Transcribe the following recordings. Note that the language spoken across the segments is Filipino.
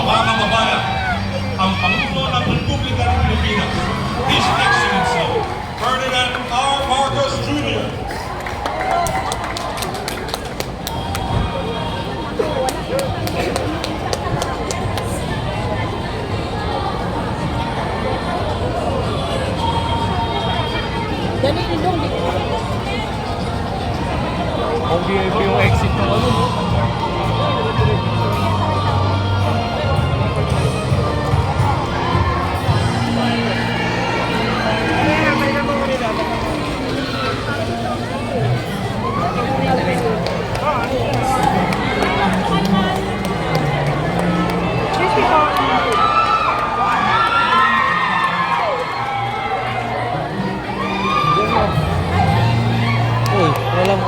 Mga kababayan, ang Pangulo ng Republika ng Pilipinas, His Excellency Ferdinand R. Marcos Jr. Ang VIP yung exit ng ano. Uy, walang...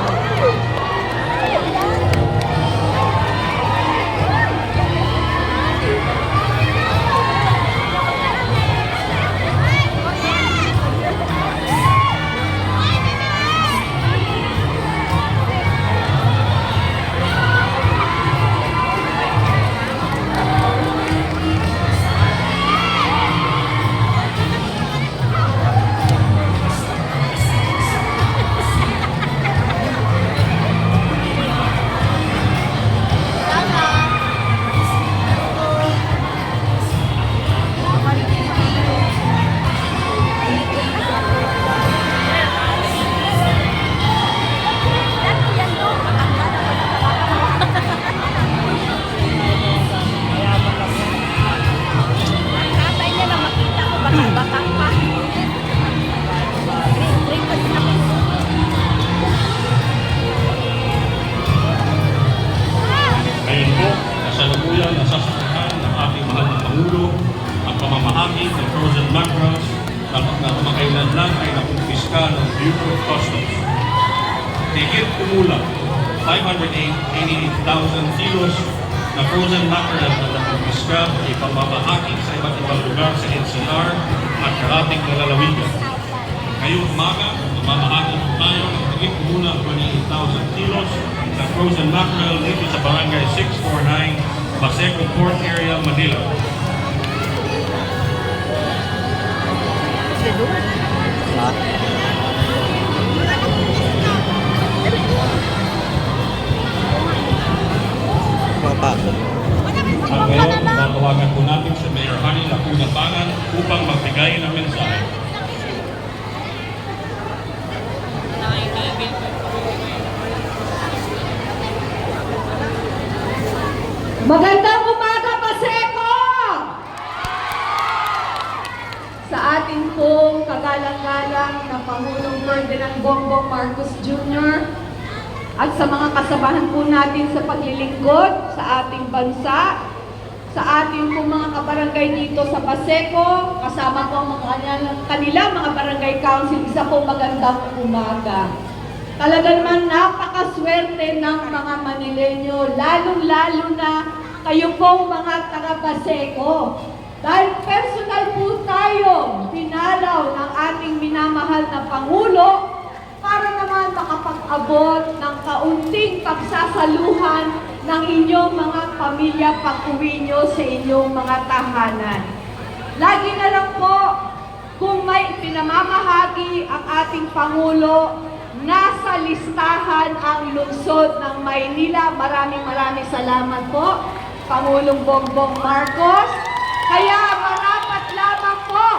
Kasalukuyan nasasakyan ng ating mahal na Pangulo ang pamamahagi ng frozen mackerels na kamakailan lang ay nakumpiska ng Bureau of Customs. Higit kumulang 588,000 kilos na frozen mackerel na nakumpiska ay pamamahagi sa iba't ibang lugar sa NCR at karating na lalawigan. Ngayong umaga, mamamahagi po tayo ng higit kumulang 28,000 kilos na frozen mackerel dito sa Barangay 649, Paseco Port Area, Manila. At ngayon, tatawagan po natin si Mayor Hani Lacuna Pangan upang magbigay ng mensahe. Magandang umaga, Paseco! Sa ating pong kagalang-galang na Pangulong Ferdinand Bongbong Marcos Jr. at sa mga kasamahan po natin sa paglilingkod sa ating bansa, sa ating pong mga kabarangay dito sa Paseco, kasama po ang kanila mga barangay council, isa po magandang umaga. Talaga naman napakaswerte ng mga Manileño, lalong-lalo na kayo pong mga taga-Paseco. Dahil personal po tayo pinalaw ng ating minamahal na Pangulo para naman makapag-abot ng kaunting pagsasaluhan ng inyong mga pamilya pag-uwi nyo sa inyong mga tahanan. Lagi na lang po, kung may pinamamahagi ang ating Pangulo, nasa listahan ang lungsod ng Maynila. Maraming salamat po, Pangulong Bongbong Marcos. Kaya marapat lamang po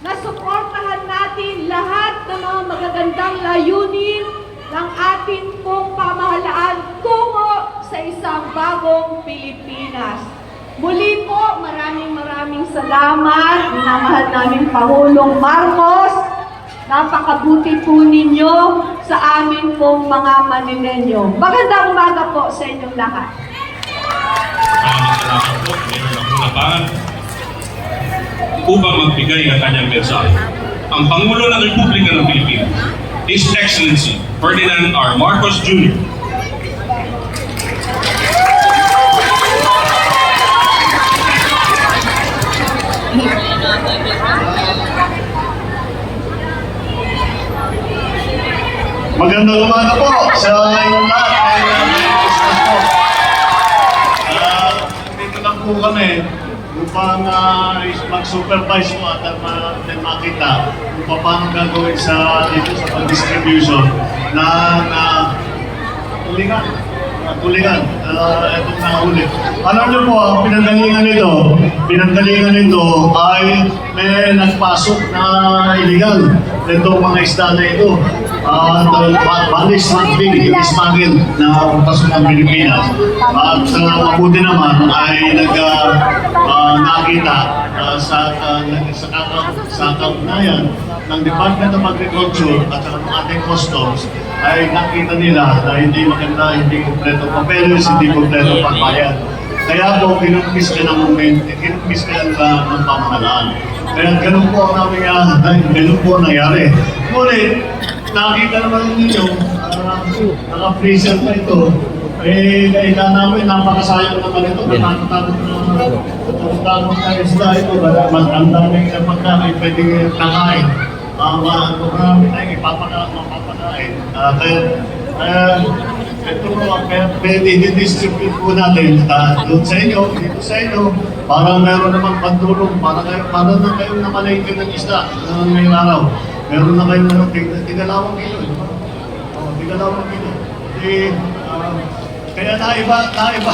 na suportahan natin lahat ng mga magagandang layunin ng ating pong pamahalaan tungo sa isang bagong Pilipinas. Muli po, maraming salamat, minamahal namin Pangulong Marcos. Napakabuti po ninyo sa amin pong mga Manileño. Magandang umaga po sa inyong lahat. Maraming salamat po, Mayor Lacuna Pangan, upang magbigay ng kanyang mensahe. Ang Pangulo ng Republika ng Pilipinas, His Excellency Ferdinand R. Marcos Jr. Magandang umaga po sa inyong lahat. Merry Christmas po. Dito lang po kami upang mag-supervise po at makita kung paano gagawin dito sa pag-distribution ng tulingan. Itong nahuli. Alam niyo po, ang pinanggalingan nito ay may nagpasok na illegal nitong mga isda na ito. Balis monthly, smuggle na pasok ng Pilipinas. At mabuti naman ay nakita sa kaugnayan ng Department of Agriculture at ng ating customs ay nakita nila na hindi maganda, hindi kompleto papeles, hindi kompleto pagbayad. Kaya po, kinumpis ka ng pamahalaan. Kaya ganun po ang nangyari. Ngunit, nakita naman ninyo, naka-freezer pa ito. Kaya namin, napakasayang naman ito. Natatakot na isda ito. Ang daming pagkain, pwedeng nakain. Marami tayong mapapakain. Ito po, i-distribute po natin doon sa inyo, dito sa inyo, para meron namang pantulong, para na kayong namalengke ng isda ngayong araw. Meron na kayong tigalawang kilo. Tigalawang kilo. Kaya naiba po.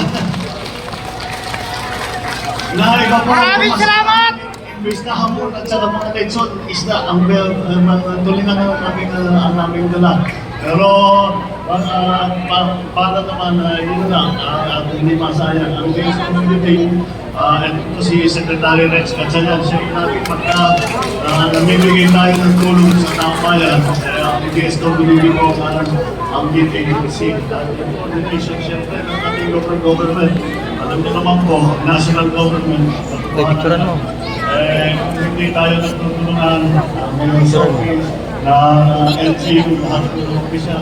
Maraming salamat! Imbis na hamon at saka mga lechon, isda ang tulingan ang naming dala. Pero para naman yun lang, at hindi masayang. Ang DSWD, ito si Secretary Rex Gatsayan, siya yung natin pagka namimigay tayo ng tulong sa taong bayan. Ang DSWD po ang DTAC. Coordination siyempre ng ating local government. Alam niyo naman po, national government. Picturean mo. Hindi tayo nagtutulungan mga service na LGU, lahat ng opisya,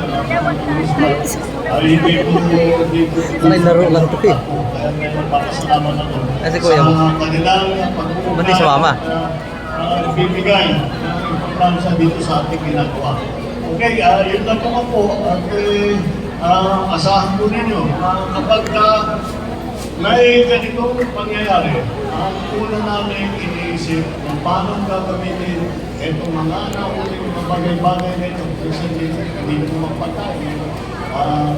ay hindi po Sanay laro lang ito eh. Kaya nagpapasalamat ako Kasi kuya mo. sa kanilang Ba't di sumama? bibigay ng importansya dito sa ating ginagawa. Okay, yun lang po at asahan po ninyo kapag may ganitong pangyayari, ang una namin iniisip kung paano gagamitin itong mga nauling mga bagay-bagay na ito. Kasi hindi mo magpatay.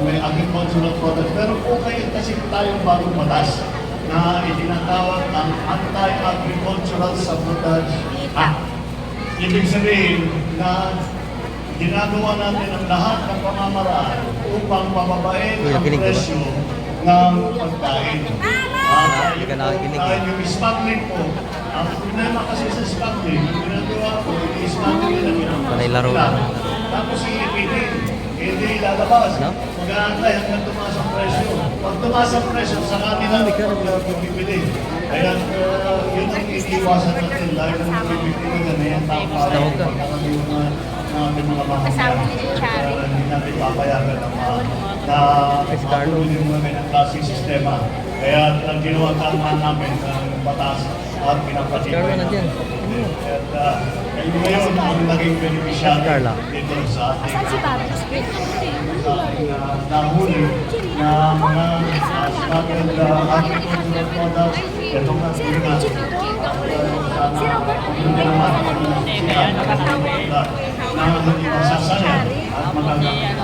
May agricultural products. Pero okay kasi tayong bagong batas na itinatawag ang Anti-Agricultural Sabotage Act. Ibig sabihin na ginagawa natin ang lahat ng pamamaraan upang pababain ang presyo ng pagkain. Hindi ka nakikinig. Yung smuggling po, ang problema kasi sa smuggling, yung ginagawa po, yung smuggling na ginagawa. Panay laro lang. Tapos iipitin, hindi ilalabas. Ano? Mag-aantay hanggang tumaas ang presyo. Pag tumaas ang presyo, sa kanila bibili. Kaya yun ang iniiwasan natin dahil ang bibili na yan, Tawag ka. natin mga mamamayan. Hindi natin papayagan na makapulin yung mga ganang klaseng sistema. Kaya ang ginawa tama namin ng batas at pinapatibay natin. At kayo ngayon ang naging beneficiary dito sa ating nahuli na mga smuggled agricultural products. Ito nga sila na hindi masasayang at magagamit.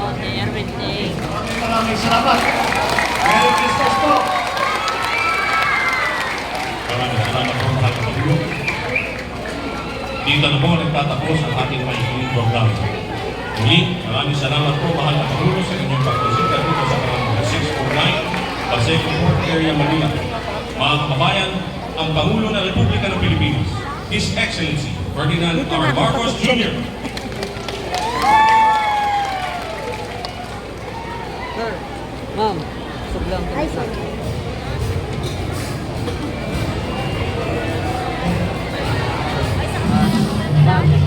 Maraming salamat. Merry Christmas po. Maraming salamat po mga kapatid. Dito na po nagtatapos ang ating maikling program. Muli, maraming salamat po mahal na Pangulo sa inyong pagkonsita dito sa Barangay 649, Paseo Port Area, Manila. Mga kababayan, ang Pangulo ng Republika ng Pilipinas, His Excellency Ferdinand R. Marcos Jr. Sir, ma'am, sublang. Ay, sir. Ma'am.